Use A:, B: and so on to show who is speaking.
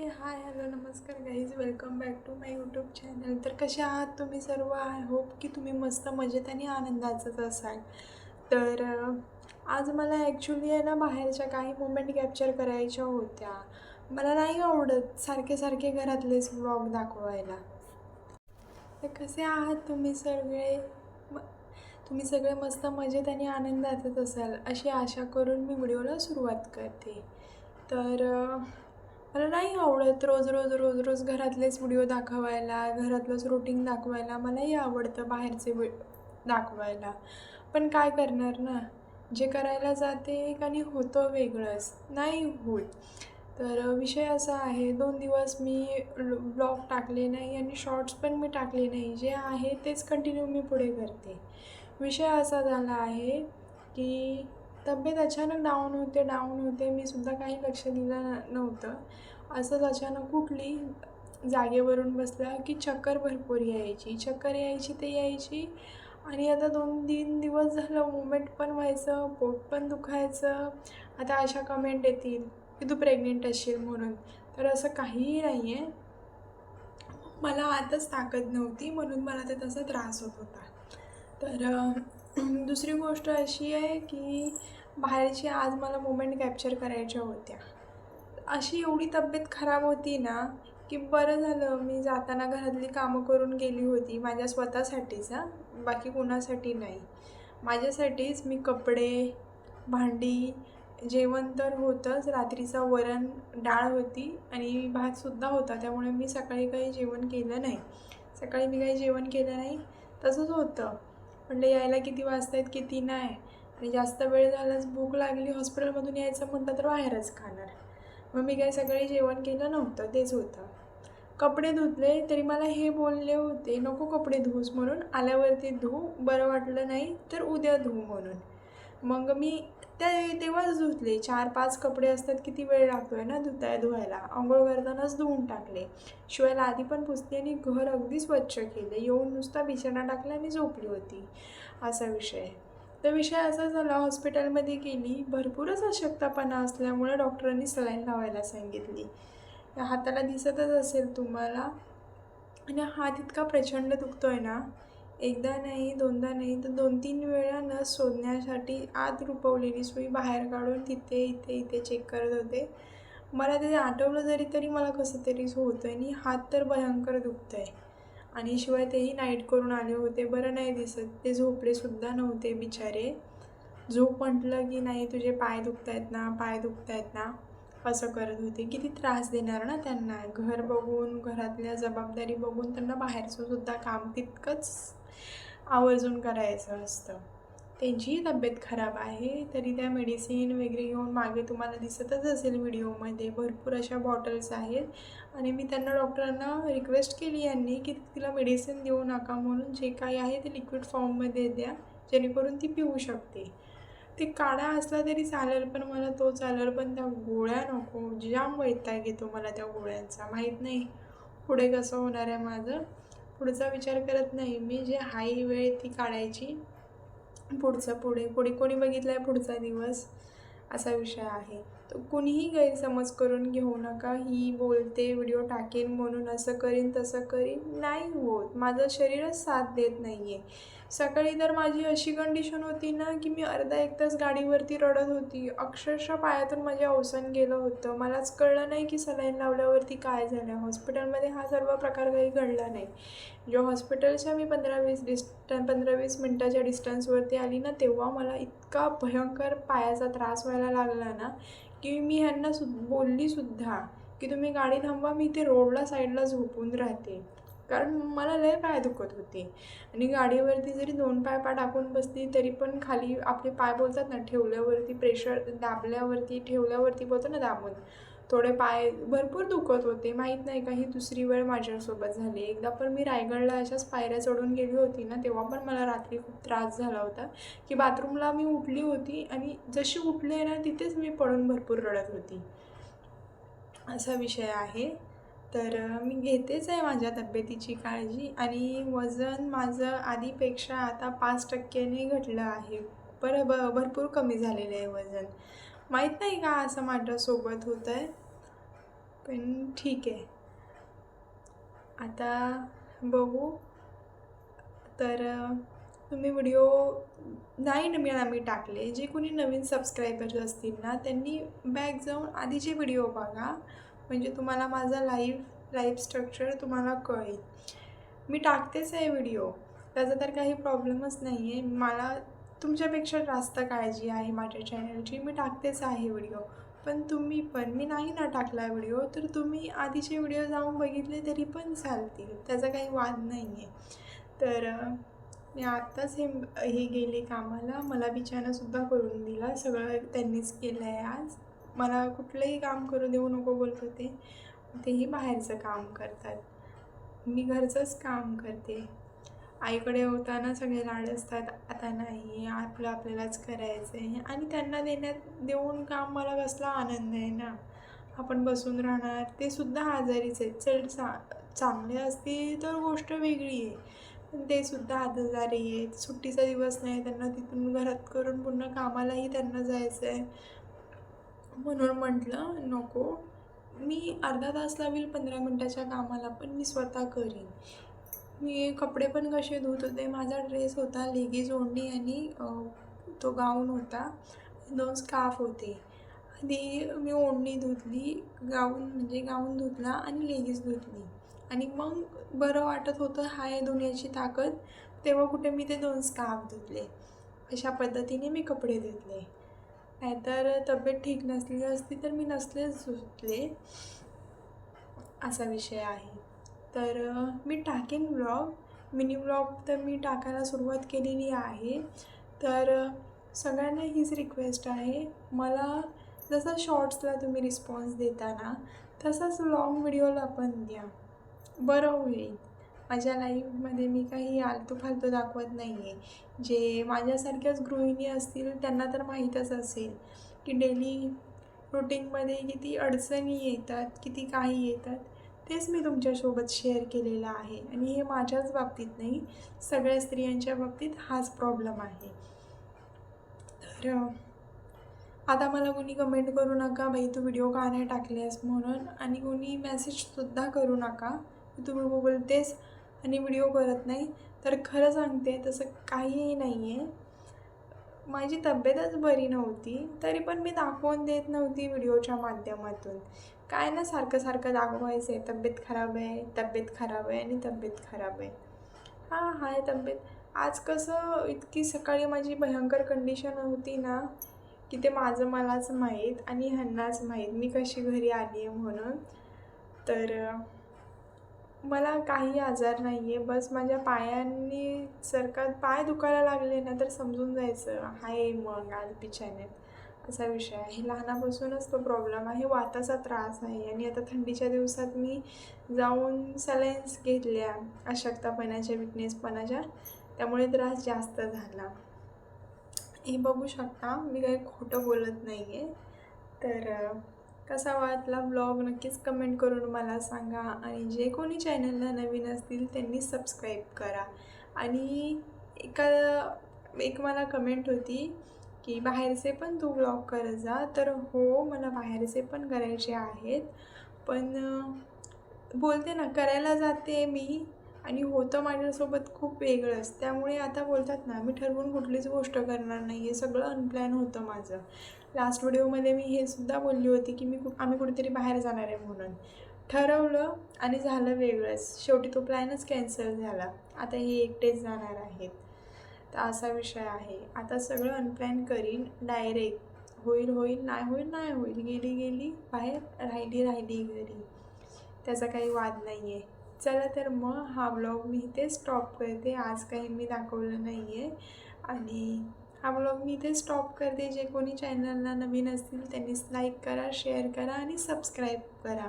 A: हाय hello नमस्कार guys, welcome back to my YouTube channel. तर कसे आहात तुम्ही सर्व? आय होप की तुम्ही मस्त मजेत आणि आनंदाचंच असाल. तर आज मला ॲक्च्युली आहे ना, बाहेरच्या काही मोमेंट कॅप्चर करायच्या होत्या. मला नाही आवडत सारखे सारखे घरातलेच व्लॉग दाखवायला. तर कसे आहात तुम्ही सगळे? म तुम्ही सगळे मस्त मजेत आणि आनंदातच असाल अशी आशा करून मी व्हिडिओला सुरुवात करते. तर मला नाही आवडत रोज रोज रोज रोज घरातलेच व्हिडिओ दाखवायला, घरातलंच रुटीन दाखवायला. मलाही आवडतं बाहेरचे दाखवायला. पण काय करणार ना, जे करायला जाते एक आणि होतं वेगळंच, नाही होत. तर विषय असा आहे, 2 दिवस मी ब्लॉग टाकले नाही आणि शॉर्ट्स पण मी टाकले नाही. जे आहे तेच कंटिन्यू मी पुढे करते. विषय असा झाला आहे की तब्येत अचानक डाऊन होते. मी सुद्धा काही लक्ष दिलं नव्हतं. असंच अचानक उठली, जागेवरून बसल्या की चक्कर भरपूर यायची. चक्कर यायची ते यायची आणि आता 2-3 दिवस झालं मूव्हमेंट पण व्हायचं, पोट पण दुखायचं. आता अशा कमेंट येतील की तू प्रेग्नेंट असशील म्हणून. तर असं काहीही नाही आहे. मला आतच ताकद नव्हती म्हणून मला ते तसा त्रास होत होता. तर दुसरी गोष्ट अशी आहे की बाहेरची आज मला मोमेंट कॅप्चर करायच्या होत्या. अशी एवढी तब्येत खराब होती ना, की बरं झालं मी जाताना घरातली कामं करून गेली होती माझ्या स्वतःसाठीच बाकी कोणासाठी नाही. माझ्यासाठीच मी कपडे, भांडी, जेवण तर होतंच. रात्रीचा वरण, डाळ होती आणि भातसुद्धा होता. त्यामुळे मी सकाळी काही जेवण केलं नाही. सकाळी मी काही जेवण केलं नाही. तसंच होतं. म्हटलं यायला किती वाजता आहेत किती नाही, आणि जास्त वेळ झालाच भूक लागली, हॉस्पिटलमधून यायचं म्हटलं तर बाहेरच खाणार. मग मी काही सकाळी जेवण केलं नव्हतं, तेच होतं. कपडे धुतले तरी मला हे बोलले होते, नको कपडे धुवूस म्हणून, आल्यावरती धुऊ, बरं वाटलं नाही तर उद्या धुऊ म्हणून. मग मी तेव्हाच धुतले. 4-5 कपडे असतात, किती वेळ लागतो आहे ना धुवायला. अंघोळ करतानाच धुवून टाकले. शिवायला आधी पण पुसते आणि घर अगदी स्वच्छ केलं. येऊन नुसता बिछाना टाकला आणि झोपली होती, असा विषय. तर विषय असा झाला, हॉस्पिटलमध्ये गेली. भरपूरच अशक्तपणा असल्यामुळे डॉक्टरांनी सलाईन लावायला सांगितली. या हाताला दिसतच असेल तुम्हाला. आणि हात इतका प्रचंड दुखतो आहे ना, एकदा नाही, दोनदा नाही, तर 2-3 वेळा नस शोधण्यासाठी आत रुपवलेली सुई बाहेर काढून तिथे, इथे, इथे चेक करत होते. मला ते आठवलं जरी तरी मला कसं तरीच होतं आहे आणि हात तर भयंकर दुखत आहे. आणि शिवाय तेही नाईट करून आले होते, बरं नाही दिसत. ते झोपलेसुद्धा नव्हते बिचारे. झोप म्हटलं की नाही, तुझे पाय दुखत आहेत ना, पाय दुखत आहेत ना, असं करत होते. किती त्रास देणार ना त्यांना. घर बघून, घरातल्या जबाबदारी बघून त्यांना बाहेरचं सुद्धा काम तितकंच आवर्जून करायचं असतं. त्यांचीही तब्येत खराब आहे, तरी त्या मेडिसिन वगैरे घेऊन मागे तुम्हाला दिसतच असेल व्हिडिओमध्ये भरपूर अशा बॉटल्स आहेत. आणि मी त्यांना डॉक्टरांना रिक्वेस्ट केली यांनी की तिला मेडिसिन देऊ नका म्हणून, जे काही आहे ते लिक्विड फॉर्ममध्ये द्या, जेणेकरून ती पिऊ शकते. ते काढा असला तरी चालेल, पण मला तो चालेल, पण त्या गोळ्या नको. जाम वैताग येतो मला त्या गोळ्यांचा. माहीत नाही पुढे कसं होणार आहे माझं. पुढचा विचार करत नाही मी. जे हाय वेळ ती काढायची, पुढचं पुढे. पुढे कोणी बघितलं आहे पुढचा दिवस, असा विषय आहे. तर कुणीही गैरसमज करून घेऊ नका. ही बोलते व्हिडिओ टाकेन म्हणून असं करीन तसं करीन, नाही होत. माझं शरीरच साथ देत नाही आहे. सकाळी तर माझी अशी कंडिशन होती ना की मी अर्धा 1 तास गाडीवरती रडत होती. अक्षरशः पायातून माझे अवसान गेलं होतं. मलाच कळलं नाही की सलाईन लावल्यावरती काय झालं. हॉस्पिटलमध्ये हा सर्व प्रकार काही घडला नाही. जेव्हा हॉस्पिटलच्या मी 15-20 मिनटाच्या डिस्टन्सवरती आली ना, तेव्हा मला इतका भयंकर पायाचा त्रास व्हायला लागला ना की मी ह्यांना बोललीसुद्धा की तुम्ही गाडी थांबवा, मी ते रोडला साईडला झोपून राहते. कारण मला लय पाय दुखत होते. आणि गाडीवरती जरी 2 पाय टाकून बसली तरी पण खाली आपले पाय बोलतात ना, ठेवल्यावरती प्रेशर, दाबल्यावरती, ठेवल्यावरती बोलतो ना दाबून, थोडे पाय भरपूर दुखत होते. माहीत नाही का, ही दुसरी वेळ माझ्यासोबत झाली. एकदा पण मी रायगडला अशाच पायऱ्या चढून गेली होती ना, तेव्हा पण मला रात्री खूप त्रास झाला होता की बाथरूमला मी उठली होती आणि जशी उठले ना तिथेच मी पडून भरपूर रडत होती, असा विषय आहे. तर मी घेतेच आहे माझ्या तब्येतीची काळजी. आणि वजन माझं आधीपेक्षा आता 5% घटलं आहे. भरपूर कमी झालेलं आहे वजन. माहीत नाही का असं माझ्यासोबत होतं आहे. पण ठीक आहे. आता बघू. तर तुम्ही व्हिडिओ नाही मी टाकले, जे कोणी नवीन सबस्क्रायबर्स असतील ना त्यांनी बॅक जाऊन आधीचे व्हिडिओ बघा, म्हणजे तुम्हाला माझा लाईफ स्ट्रक्चर तुम्हाला कळेल. मी टाकतेच आहे व्हिडिओ, त्याचा तर काही प्रॉब्लेमच नाही आहे. मला तुमच्यापेक्षा जास्त काळजी आहे माझ्या चॅनलची. मी टाकतेच आहे व्हिडिओ. पण तुम्ही पण मी नाही ना टाकला व्हिडिओ, तर तुम्ही आधीचे व्हिडिओ जाऊन बघितले तरी पण चालतील, त्याचा काही वाद नाही आहे. तर मी आत्ताच हे गेले कामाला. मला बिछानासुद्धा करून दिला. सगळं त्यांनीच केलं आहे आज. मला कुठलंही काम करू देऊ नको बोलत होते. तेही बाहेरचं काम करतात. मी घरचंच काम करते. आईकडे होताना सगळे लाड असतात, आता नाही, आपलं आपल्यालाच करायचं आहे. आणि त्यांना देऊन काम मला कसला आनंद आहे ना. आपण बसून राहणार, ते सुद्धा आजारीच आहेत. चांगले असतील तर गोष्ट वेगळी आहे, पण ते सुद्धा आजारी आहेत. सुट्टीचा दिवस नाही त्यांना, तिथून घरात करून पुन्हा कामालाही त्यांना जायचं आहे. म्हणून म्हटलं नको, मी अर्धा तास लावेल 15 मिनटाच्या कामाला, पण मी स्वतः करीन. मी कपडे पण कसे धुत होते. माझा ड्रेस होता, लेगीज ओढणी आणि तो गाऊन होता, 2 स्कार्फ होते. आधी मी ओढणी धुतली, गाऊन धुतला आणि लेगीज धुतली. आणि मग बरं वाटत होतं, हाय धुण्याची ताकद, तेव्हा कुठे मी ते 2 स्कार्फ धुतले. अशा पद्धतीने मी कपडे धुतले. नाहीतर तब्येत ठीक नसली असती तर मी नसलेच धुतले, असा विषय आहे. तर मी टाकेन व्लॉग, मिनी व्लॉग तर मी टाकायला सुरुवात केलेली आहे. तर सगळ्यांना हीच रिक्वेस्ट आहे, मला जसं शॉर्ट्सला तुम्ही रिस्पॉन्स देता ना, तसाच लॉंग व्हिडिओला पण द्या, बरं होईल. माझ्या लाईफमध्ये मी काही आलतू फालतू दाखवत नाही आहे. जे माझ्यासारख्याच गृहिणी असतील त्यांना तर माहीतच असेल की डेली रुटीनमध्ये किती अडचणी येतात, किती काही येतात. तेच मी तुमच्यासोबत शेअर केलेलं आहे. आणि हे माझ्याच बाबतीत नाही, सगळ्या स्त्रियांच्या बाबतीत हाच प्रॉब्लेम आहे. तर आता मला कोणी कमेंट करू नका, बाई तू व्हिडिओ का नाही टाकलेस म्हणून. आणि कोणी मेसेजसुद्धा करू नका की तुम्ही बोलतेस आणि व्हिडिओ करत नाही. तर खरं सांगते, तसं काहीही नाही आहे. माझी तब्येतच बरी नव्हती, तरी पण मी दाखवून देत नव्हती व्हिडिओच्या माध्यमातून. काय ना सारखं सारखं दाखवायचं आहे, तब्येत खराब आहे, तब्येत खराब आहे आणि तब्येत खराब आहे. हाय तब्येत. आज कसं इतकी सकाळी माझी भयंकर कंडिशन होती ना, की ते माझं मलाच माहीत आणि ह्यांनाच माहीत मी कशी घरी आली आहे म्हणून. तर मला काही आजार नाही आहे, बस माझ्या पायांनी पाय दुखायला लागले ना तर समजून जायचं आहे मग आज बिछान्यात, असा विषय आहे. लहानापासूनच तो प्रॉब्लेम आहे, वाताचा त्रास आहे. आणि आता थंडीच्या दिवसात मी जाऊन सलाईन्स घेतल्या अशक्तपणाच्या, विकनेसपणाच्या, त्यामुळे त्रास जास्त झाला. हे बघू शकता, मी काही खोटं बोलत नाही आहे. तर कसा वाटला ब्लॉग नक्कीच कमेंट करून मला सांगा. आणि जे कोणी चॅनलला नवीन असतील त्यांनी सबस्क्राईब करा. आणि एक मला कमेंट होती की बाहेरचे पण तू ब्लॉग करत जा. तर हो, मला बाहेरचे पण करायचे आहेत, पण बोलते ना, करायला जाते मी आणि होतं माझ्यासोबत खूप वेगळंच. त्यामुळे आता बोलतात ना, मी ठरवून कुठलीच गोष्ट करणार नाही आहे, सगळं अनप्लॅन होतं माझं. लास्ट व्हिडिओमध्ये मी हे सुद्धा बोलली होती की आम्ही कुठेतरी बाहेर जाणार आहे म्हणून. ठरवलं आणि झालं वेगळंच. शेवटी तो प्लॅनच कॅन्सल झाला. आता हे एकटेच जाणार आहेत, तर असा विषय आहे. आता सगळं अनप्लॅन करीन डायरेक्ट. होईल नाही होईल, गेली बाहेर, राहिली घरी, त्याचा काही वाद नाही आहे. चला तर मग हा ब्लॉग मी इथे स्टॉप करते. आज काही मी दाखवलं नाही आहे आणि हा ब्लॉग मी इथे स्टॉप करते. जे कोणी चॅनलला नवीन असतील त्यांनीच लाईक करा, शेअर करा आणि सबस्क्राईब करा.